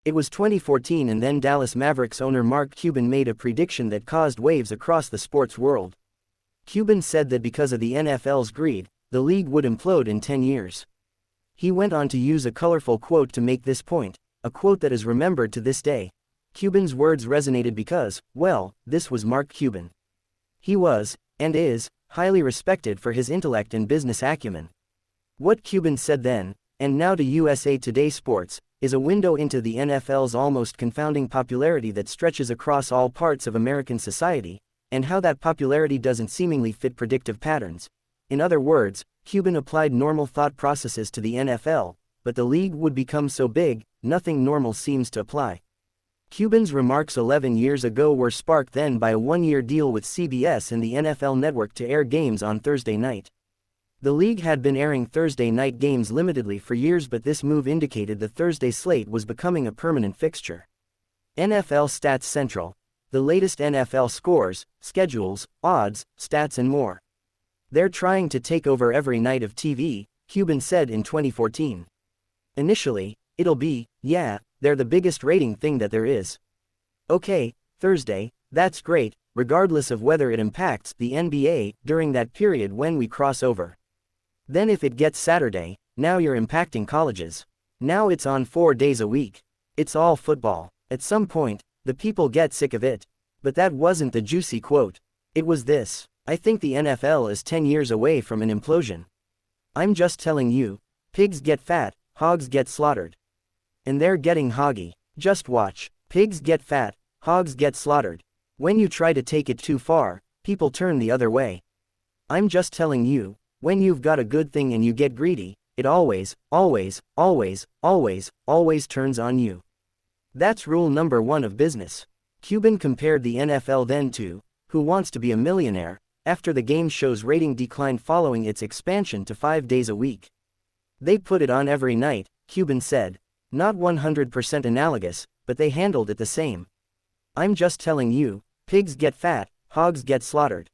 It was 2014 and then Dallas Mavericks owner Mark Cuban made a prediction that caused waves across the sports world. Cuban said that because of the NFL's greed, the league would implode in 10 years. He went on to use a colorful quote to make this point, a quote that is remembered to this day. Cuban's words resonated because, well, this was Mark Cuban. He was, and is, highly respected for his intellect and business acumen. What Cuban said then, and now to USA Today Sports, is a window into the NFL's almost confounding popularity that stretches across all parts of American society, and how that popularity doesn't seemingly fit predictive patterns. In other words, Cuban applied normal thought processes to the NFL, but the league would become so big, nothing normal seems to apply. Cuban's remarks 11 years ago were sparked then by a one-year deal with CBS and the NFL Network to air games on Thursday night. The league had been airing Thursday night games limitedly for years, but this move indicated the Thursday slate was becoming a permanent fixture. NFL Stats Central. The latest NFL scores, schedules, odds, stats and more. They're trying to take over every night of TV, Cuban said in 2014. Initially, it'll be, yeah, they're the biggest rating thing that there is. Okay, Thursday, that's great, regardless of whether it impacts the NBA during that period when we cross over. Then if it gets Saturday, now you're impacting colleges. Now it's on 4 days a week. It's all football. At some point, the people get sick of it. But that wasn't the juicy quote. It was this: I think the NFL is 10 years away from an implosion. I'm just telling you, pigs get fat, hogs get slaughtered. And they're getting hoggy. Just watch. Pigs get fat, hogs get slaughtered. When you try to take it too far, people turn the other way. I'm just telling you, when you've got a good thing and you get greedy, it always, always, always, always, always turns on you. That's rule number 1 of business. Cuban compared the NFL then to Who Wants to Be a Millionaire, after the game show's rating declined following its expansion to 5 days a week. They put it on every night, Cuban said. Not 100% analogous, but they handled it the same. I'm just telling you, pigs get fat, hogs get slaughtered.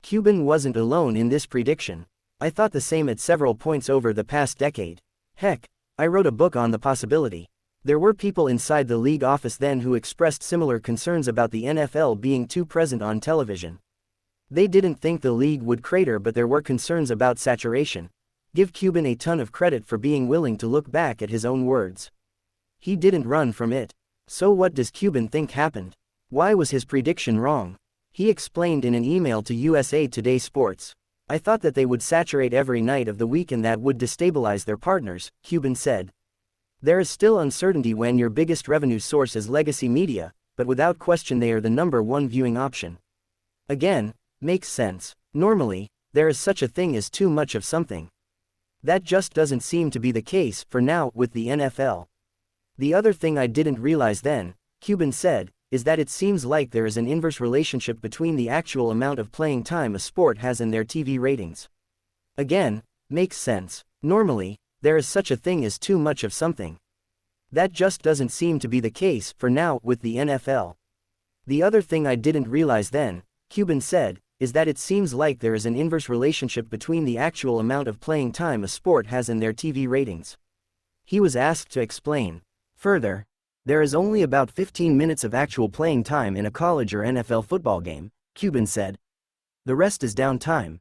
Cuban wasn't alone in this prediction. I thought the same at several points over the past decade. Heck, I wrote a book on the possibility. There were people inside the league office then who expressed similar concerns about the NFL being too present on television. They didn't think the league would crater, but there were concerns about saturation. Give Cuban a ton of credit for being willing to look back at his own words. He didn't run from it. So what does Cuban think happened? Why was his prediction wrong? He explained in an email to USA Today Sports. I thought that they would saturate every night of the week and that would destabilize their partners, Cuban said. There is still uncertainty when your biggest revenue source is legacy media, but without question they are the number 1 viewing option. Again, makes sense. Normally, there is such a thing as too much of something. That just doesn't seem to be the case for now with the NFL. The other thing I didn't realize then, Cuban said, is that it seems like there is an inverse relationship between the actual amount of playing time a sport has and their TV ratings. Again, makes sense. Normally, there is such a thing as too much of something. That just doesn't seem to be the case for now with the NFL. The other thing I didn't realize then, Cuban said, is that it seems like there is an inverse relationship between the actual amount of playing time a sport has and their TV ratings. He was asked to explain. Further, there is only about 15 minutes of actual playing time in a college or NFL football game, Cuban said. The rest is downtime.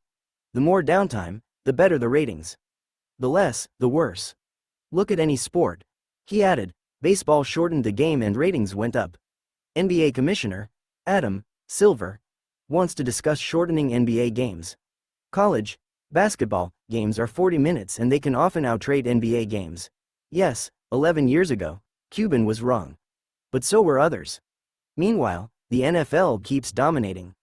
The more downtime, the better the ratings. The less, the worse. Look at any sport. He added, baseball shortened the game and ratings went up. NBA Commissioner Adam Silver wants to discuss shortening NBA games. College basketball games are 40 minutes and they can often outrate NBA games. Yes, 11 years ago, Cuban was wrong. But so were others. Meanwhile, the NFL keeps dominating.